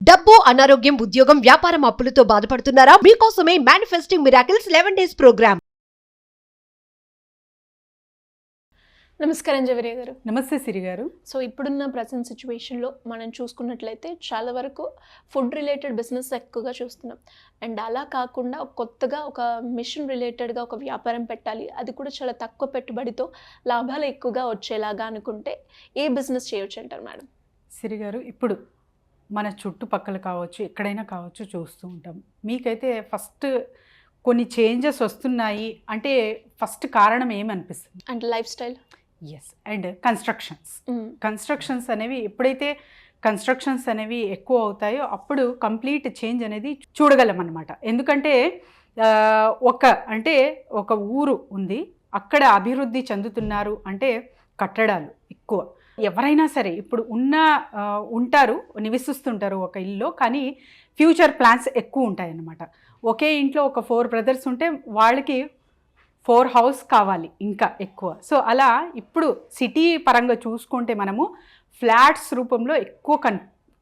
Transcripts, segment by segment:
డబ్బు, అనారోగ్యం, ఉద్యోగం, వ్యాపారం, అప్పులతో బాధపడుతున్నారా? మీకోసమే మేనిఫెస్టింగ్ మిరాకిల్స్ 11 days ప్రోగ్రామ్. నమస్కారం జవరియా గారు. నమస్తే సిరి గారు. సో ఇప్పుడున్న ప్రజెంట్ సిచ్యువేషన్లో మనం చూసుకున్నట్లయితే చాలా వరకు ఫుడ్ రిలేటెడ్ బిజినెస్ ఎక్కువగా చూస్తున్నాం. అండ్ అలా కాకుండా కొత్తగా ఒక మిషన్ రిలేటెడ్గా ఒక వ్యాపారం పెట్టాలి, అది కూడా చాలా తక్కువ పెట్టుబడితో లాభాలు ఎక్కువగా వచ్చేలాగా అనుకుంటే ఏ బిజినెస్ చేయొచ్చు అంటారు మేడం? సిరి గారు, ఇప్పుడు మన చుట్టుపక్కల కావచ్చు, ఎక్కడైనా కావచ్చు, చూస్తూ ఉంటాం. మీకైతే ఫస్ట్ కొన్ని చేంజెస్ వస్తున్నాయి అంటే ఫస్ట్ కారణం ఏమనిపిస్తుంది? And lifestyle. Yes. And constructions అనేవి ఎప్పుడైతే కన్స్ట్రక్షన్స్ అనేవి ఎక్కువ అవుతాయో అప్పుడు కంప్లీట్ చేంజ్ అనేది చూడగలం అన్నమాట. ఎందుకంటే ఒక ఊరు ఉంది, అక్కడ అభివృద్ధి చెందుతున్నారు అంటే కట్టడాలు ఎక్కువ. ఎవరైనా సరే ఇప్పుడు ఉంటారు, నివసిస్తుంటారు ఒక ఇల్లు, కానీ ఫ్యూచర్ ప్లాన్స్ ఎక్కువ ఉంటాయి అన్నమాట. ఒకే ఇంట్లో ఒక 4 brothers ఉంటే వాళ్ళకి 4 houses కావాలి ఇంకా ఎక్కువ. సో అలా ఇప్పుడు సిటీ పరంగా చూసుకుంటే మనము ఫ్లాట్స్ రూపంలో ఎక్కువ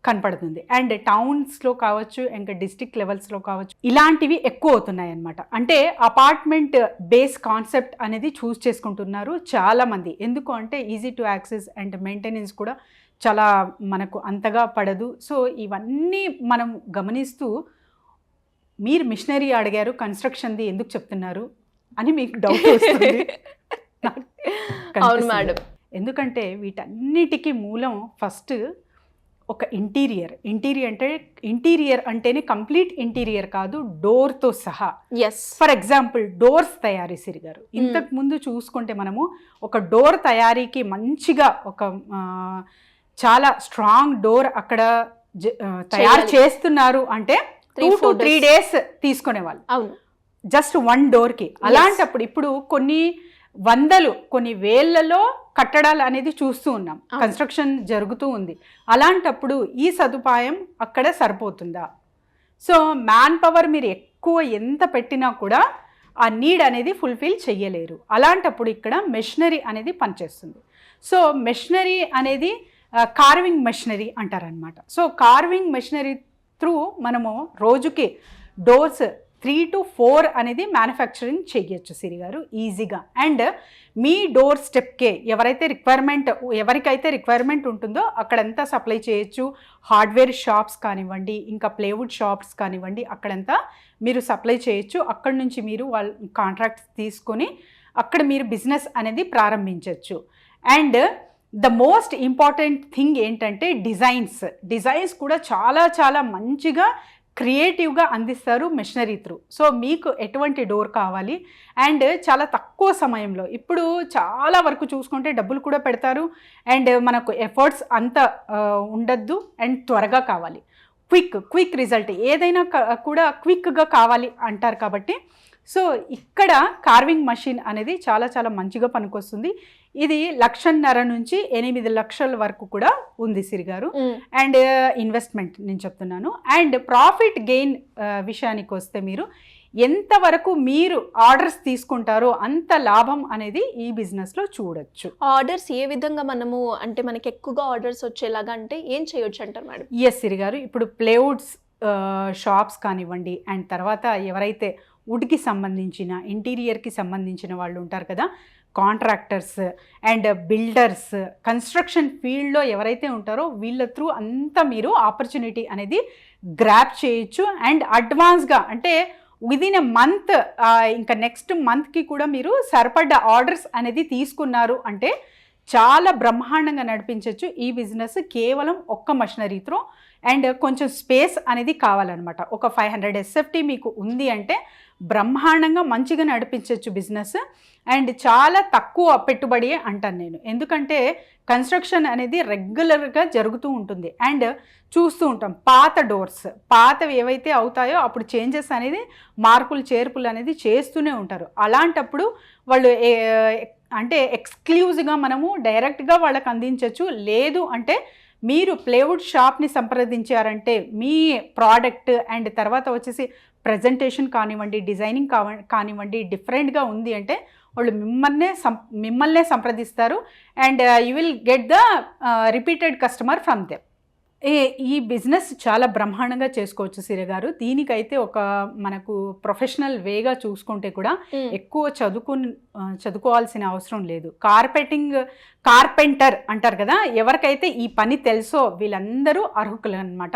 కనపడుతుంది. అండ్ టౌన్స్లో కావచ్చు, ఇంకా డిస్ట్రిక్ట్ లెవెల్స్లో కావచ్చు, ఇలాంటివి ఎక్కువ అవుతున్నాయి అన్నమాట. అంటే అపార్ట్మెంట్ బేస్ కాన్సెప్ట్ అనేది చూస్ చేసుకుంటున్నారు చాలామంది. ఎందుకు అంటే easy to access and maintenance కూడా చాలా మనకు అంతగా పడదు. సో ఇవన్నీ మనం గమనిస్తూ మీరు మిషనరీ అడిగారు, కన్స్ట్రక్షన్ది ఎందుకు చెప్తున్నారు అని మీకు డౌట్ వస్తుంది. అవును మేడం. ఎందుకంటే వీటన్నిటికీ మూలం ఫస్ట్ ఒక ఇంటీరియర్ అంటేనే కంప్లీట్ ఇంటీరియర్ కాదు, డోర్తో సహా. ఎస్. ఫర్ ఎగ్జాంపుల్ డోర్స్ తయారీ సిరి గారు, ఇంతకు ముందు చూసుకుంటే మనము ఒక డోర్ తయారీకి మంచిగా ఒక చాలా స్ట్రాంగ్ డోర్ అక్కడ తయారు చేస్తున్నారు అంటే 2 to 3 days తీసుకునేవాళ్ళు. అవును, జస్ట్ 1 డోర్కి. అలాంటప్పుడు ఇప్పుడు కొన్ని వందలు, కొన్ని వేళ్లలో కట్టడాలు అనేది చూస్తూ ఉన్నాం, కన్స్ట్రక్షన్ జరుగుతూ ఉంది. అలాంటప్పుడు ఈ సదుపాయం అక్కడ సరిపోతుందా? సో మ్యాన్ పవర్ మీరు ఎక్కువ ఎంత పెట్టినా కూడా ఆ నీడ్ అనేది ఫుల్ఫిల్ చెయ్యలేరు. అలాంటప్పుడు ఇక్కడ మెషినరీ అనేది పనిచేస్తుంది. సో మెషినరీ అనేది కార్వింగ్ మెషినరీ అంటారనమాట. సో కార్వింగ్ మెషినరీ త్రూ మనము రోజుకి డోర్స్ 3 to 4 అనేది మ్యానుఫ్యాక్చరింగ్ చేయొచ్చు సిరి గారు ఈజీగా. అండ్ మీ డోర్ స్టెప్కే ఎవరికైతే రిక్వైర్మెంట్ ఉంటుందో అక్కడంతా సప్లై చేయొచ్చు. హార్డ్వేర్ షాప్స్ కానివ్వండి, ఇంకా ప్లేవుడ్ షాప్స్ కానివ్వండి, అక్కడంతా మీరు సప్లై చేయొచ్చు. అక్కడి నుంచి మీరు వాళ్ళ కాంట్రాక్ట్స్ తీసుకొని అక్కడ మీరు బిజినెస్ అనేది ప్రారంభించవచ్చు. And the most important thing ఏంటంటే డిజైన్స్ కూడా చాలా చాలా మంచిగా క్రియేటివ్గా అందిస్తారు మెషినరీ త్రూ. సో మీకు ఎటువంటి డోర్ కావాలి అండ్ చాలా తక్కువ సమయంలో, ఇప్పుడు చాలా వరకు చూసుకుంటే డబ్బులు కూడా పెడతారు అండ్ మనకు ఎఫర్ట్స్ అంత ఉండద్దు అండ్ త్వరగా కావాలి, క్విక్ రిజల్ట్, ఏదైనా కూడా క్విక్గా కావాలి అంటారు. కాబట్టి సో ఇక్కడ కార్వింగ్ మషిన్ అనేది చాలా చాలా మంచిగా పనికొస్తుంది. ఇది 1.5 నుంచి 8 లక్షల వరకు కూడా ఉంది సిరి గారు. అండ్ ఇన్వెస్ట్మెంట్ నేను చెప్తున్నాను. అండ్ ప్రాఫిట్ గెయిన్ విషయానికి వస్తే మీరు ఎంతవరకు మీరు ఆర్డర్స్ తీసుకుంటారో అంత లాభం అనేది ఈ బిజినెస్లో చూడొచ్చు. ఆర్డర్స్ ఏ విధంగా మనము అంటే మనకి ఎక్కువగా ఆర్డర్స్ వచ్చేలాగా అంటే ఏం చేయొచ్చు అంటారు మేడం? ఎస్ సిరి గారు, ఇప్పుడు ప్లేవుడ్స్ షాప్స్ కానివ్వండి, అండ్ తర్వాత ఎవరైతే వుడ్కి సంబంధించిన, ఇంటీరియర్కి సంబంధించిన వాళ్ళు ఉంటారు కదా, కాంట్రాక్టర్స్ అండ్ బిల్డర్స్, కన్స్ట్రక్షన్ ఫీల్డ్లో ఎవరైతే ఉంటారో వీళ్ళ త్రూ అంతా మీరు ఆపర్చునిటీ అనేది గ్రాప్ చేయొచ్చు. అండ్ అడ్వాన్స్గా అంటే విదిన్ ఎ మంత్, ఇంకా నెక్స్ట్ మంత్కి కూడా మీరు సరిపడ్డ ఆర్డర్స్ అనేది తీసుకున్నారు అంటే చాలా బ్రహ్మాండంగా నడిపించవచ్చు ఈ బిజినెస్ కేవలం ఒక్క మషినరీ త్రూ. అండ్ కొంచెం స్పేస్ అనేది కావాలన్నమాట. ఒక 500 SFT మీకు ఉంది అంటే బ్రహ్మాండంగా మంచిగా నడిపించవచ్చు బిజినెస్. అండ్ చాలా తక్కువ పెట్టుబడి అంటాను నేను, ఎందుకంటే కన్స్ట్రక్షన్ అనేది రెగ్యులర్గా జరుగుతూ ఉంటుంది అండ్ చూస్తూ ఉంటాం. పాతవి ఏవైతే అవుతాయో అప్పుడు చేంజెస్ అనేది, మార్పులు చేర్పులు అనేది చేస్తూనే ఉంటారు. అలాంటప్పుడు వాళ్ళు అంటే ఎక్స్క్లూజివ్గా మనము డైరెక్ట్గా వాళ్ళకి అందించవచ్చు. లేదు అంటే మీరు ప్లేవుడ్ షాప్ని సంప్రదించారంటే మీ ప్రోడక్ట్ అండ్ తర్వాత వచ్చేసి ప్రజెంటేషన్ కానివ్వండి, డిజైనింగ్ కానివ్వండి డిఫరెంట్గా ఉంది అంటే వాళ్ళు మిమ్మల్నే సంప్రదిస్తారు and you will get the repeated customer from them. ఈ బిజినెస్ చాలా బ్రహ్మాండంగా చేసుకోవచ్చు సిరి గారు. దీనికైతే ఒక మనకు ప్రొఫెషనల్ వేగా చూసుకుంటే కూడా ఎక్కువ చదువుకోవాల్సిన అవసరం లేదు. కార్పెంటర్ అంటారు కదా, ఎవరికైతే ఈ పని తెలుసో వీళ్ళందరూ అర్హులు అనమాట.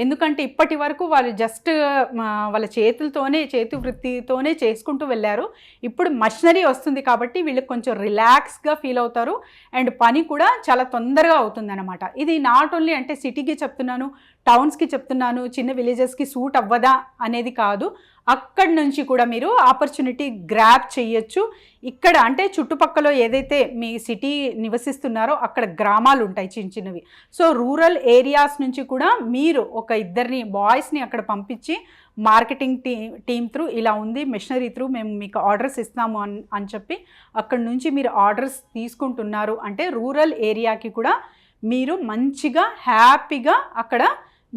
ఎందుకంటే ఇప్పటి వరకు వాళ్ళు జస్ట్ వాళ్ళ చేతి వృత్తితోనే చేసుకుంటూ వెళ్ళారు. ఇప్పుడు మషినరీ వస్తుంది కాబట్టి వీళ్ళకి కొంచెం రిలాక్స్గా ఫీల్ అవుతారు అండ్ పని కూడా చాలా తొందరగా అవుతుంది అనమాట. ఇది నాట్ ఓన్లీ అంటే సిటీకి చెప్తున్నాను, టౌన్స్కి చెప్తున్నాను, చిన్న విలేజెస్కి సూట్ అవ్వదా అనేది కాదు. అక్కడి నుంచి కూడా మీరు ఆపర్చునిటీ గ్రాబ్ చేయొచ్చు. ఇక్కడ అంటే చుట్టుపక్కల ఏదైతే మీ సిటీ నివసిస్తున్నారో అక్కడ గ్రామాలు ఉంటాయి చిన్న చిన్నవి. సో రూరల్ ఏరియాస్ నుంచి కూడా మీరు ఒక ఇద్దరిని బాయ్స్ని అక్కడ పంపించి మార్కెటింగ్ టీమ్ త్రూ ఇలా ఉంది, మిషనరీ త్రూ మేము మీకు ఆర్డర్స్ ఇస్తాము అని చెప్పి అక్కడి నుంచి మీరు ఆర్డర్స్ తీసుకుంటున్నారు అంటే రూరల్ ఏరియాకి కూడా మీరు మంచిగా హ్యాపీగా అక్కడ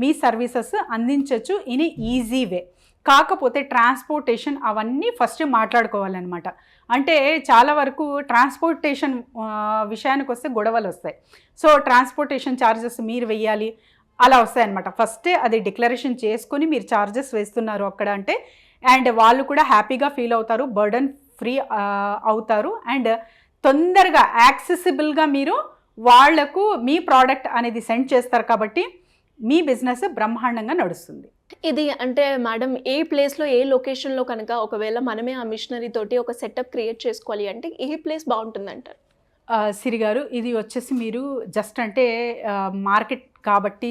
మీ సర్వీసెస్ అందించవచ్చు ఇన్ ఈజీ వే. కాకపోతే ట్రాన్స్పోర్టేషన్ అవన్నీ ఫస్ట్ మాట్లాడుకోవాలన్నమాట. అంటే చాలా వరకు ట్రాన్స్పోర్టేషన్ విషయానికి వస్తే గొడవలు వస్తాయి. సో ట్రాన్స్పోర్టేషన్ ఛార్జెస్ మీరు వెయ్యాలి అలా వస్తాయన్నమాట. ఫస్టే అది డిక్లరేషన్ చేసుకొని మీరు ఛార్జెస్ వేస్తున్నారు అక్కడ అంటే, అండ్ వాళ్ళు కూడా హ్యాపీగా ఫీల్ అవుతారు, బర్డన్ ఫ్రీ అవుతారు అండ్ తొందరగా యాక్సెసిబుల్గా మీరు వాళ్లకు మీ ప్రోడక్ట్ అనేది సెండ్ చేస్తారు కాబట్టి మీ బిజినెస్ బ్రహ్మాండంగా నడుస్తుంది. ఇది అంటే మేడం ఏ ప్లేస్లో ఏ లొకేషన్లో కనుక ఒకవేళ మనమే ఆ మిషనరీ తోటి ఒక సెటప్ క్రియేట్ చేసుకోవాలి అంటే ఏ ప్లేస్ బాగుంటుంది అంటారు? సిరి గారు ఇది వచ్చేసి మీరు జస్ట్ అంటే మార్కెట్ కాబట్టి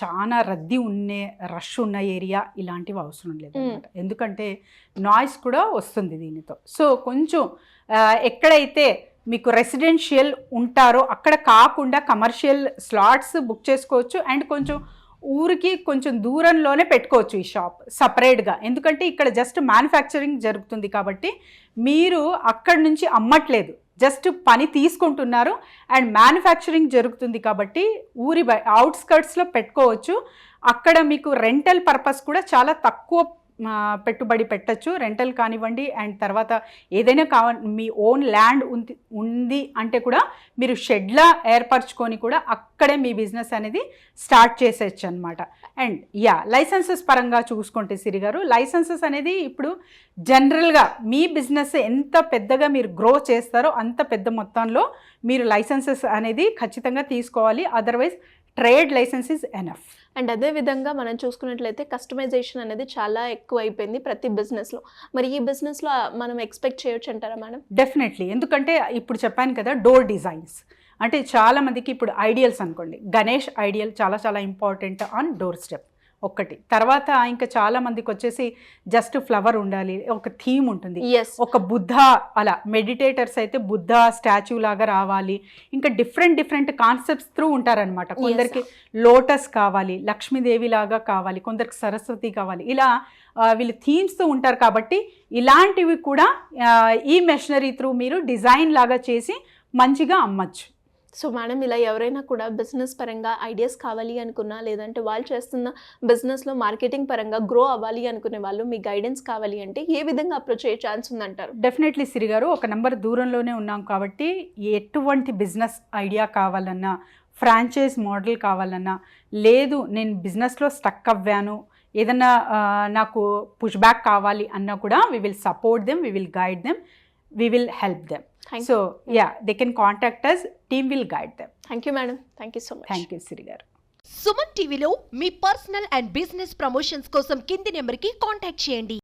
చాలా రష్ ఉన్న ఏరియా ఇలాంటివి అవసరం లేదు అనమాట. ఎందుకంటే నాయిస్ కూడా వస్తుంది దీనితో. సో కొంచెం ఎక్కడైతే మీకు రెసిడెన్షియల్ ఉంటారో అక్కడ కాకుండా కమర్షియల్ స్లాట్స్ బుక్ చేసుకోవచ్చు అండ్ కొంచెం ఊరికి కొంచెం దూరంలోనే పెట్టుకోవచ్చు ఈ షాప్ సపరేట్గా. ఎందుకంటే ఇక్కడ జస్ట్ మ్యానుఫ్యాక్చరింగ్ జరుగుతుంది కాబట్టి మీరు అక్కడి నుంచి అమ్మట్లేదు, జస్ట్ పని తీసుకుంటున్నారు అండ్ మ్యానుఫ్యాక్చరింగ్ జరుగుతుంది కాబట్టి ఊరి అవుట్స్కర్ట్స్లో పెట్టుకోవచ్చు. అక్కడ మీకు రెంటల్ పర్పస్ కూడా చాలా తక్కువ పెట్టుబడి పెట్టచ్చు, రెంటల్ కానివ్వండి అండ్ తర్వాత ఏదైనా మీ ఓన్ ల్యాండ్ ఉంది అంటే కూడా మీరు షెడ్లా ఏర్పరచుకొని కూడా అక్కడే మీ బిజినెస్ అనేది స్టార్ట్ చేసేయచ్చు అనమాట. అండ్ లైసెన్సెస్ పరంగా చూసుకుంటే సిరి గారు, లైసెన్సెస్ అనేది ఇప్పుడు జనరల్గా మీ బిజినెస్ ఎంత పెద్దగా మీరు గ్రో చేస్తారో అంత పెద్ద మొత్తంలో మీరు లైసెన్సెస్ అనేది ఖచ్చితంగా తీసుకోవాలి. Otherwise trade licence is enough. అండ్ అదేవిధంగా మనం చూసుకున్నట్లయితే కస్టమైజేషన్ అనేది చాలా ఎక్కువ అయిపోయింది ప్రతి బిజినెస్లో. మరి ఈ బిజినెస్లో మనం ఎక్స్పెక్ట్ చేయొచ్చు అంటారా మేడం? డెఫినెట్లీ. ఎందుకంటే ఇప్పుడు చెప్పాను కదా డోర్ డిజైన్స్ అంటే చాలా మందికి ఇప్పుడు ఐడియల్స్ అనుకోండి, గణేష్ ఐడియల్ చాలా చాలా ఇంపార్టెంట్ ఆన్ డోర్ స్టెప్ ఒక్కటి. తర్వాత ఇంకా చాలా మందికి వచ్చేసి జస్ట్ ఫ్లవర్ ఉండాలి, ఒక థీమ్ ఉంటుంది, ఒక బుద్ధ అలా మెడిటేటర్స్ అయితే బుద్ధ స్టాచ్యూ లాగా రావాలి, ఇంకా డిఫరెంట్ కాన్సెప్ట్స్ త్రూ ఉంటారనమాట. కొందరికి లోటస్ కావాలి, లక్ష్మీదేవి లాగా కావాలి, కొందరికి సరస్వతి కావాలి, ఇలా వీళ్ళు థీమ్స్తో ఉంటారు. కాబట్టి ఇలాంటివి కూడా ఈ మెషినరీ త్రూ మీరు డిజైన్ లాగా చేసి మంచిగా అమ్మచ్చు. సో మేడం ఇలా ఎవరైనా కూడా బిజినెస్ పరంగా ఐడియాస్ కావాలి అనుకున్నా లేదంటే వాళ్ళు చేస్తున్న బిజినెస్లో మార్కెటింగ్ పరంగా గ్రో అవ్వాలి అనుకునే వాళ్ళు మీ గైడెన్స్ కావాలి అంటే ఏ విధంగా అప్రోచ్ అయ్యే ఛాన్స్ ఉందంటారు? డెఫినెట్లీ సిరి గారు, ఒక నెంబర్ దూరంలోనే ఉన్నాం కాబట్టి ఎటువంటి బిజినెస్ ఐడియా కావాలన్నా, ఫ్రాంచైజ్ మోడల్ కావాలన్నా, లేదు నేను బిజినెస్లో స్టక్ అవ్వాను ఏదన్నా నాకు పుష్ బ్యాక్ కావాలి అన్నా కూడా we will support them, we will guide them, we will help them. So they can contact us, team will guide them. Thank you madam, thank you so much. Thank you Siri garu. Suman టీవీలో మీ personal and business promotions కోసం కింది నెంబర్కి contact చేయండి.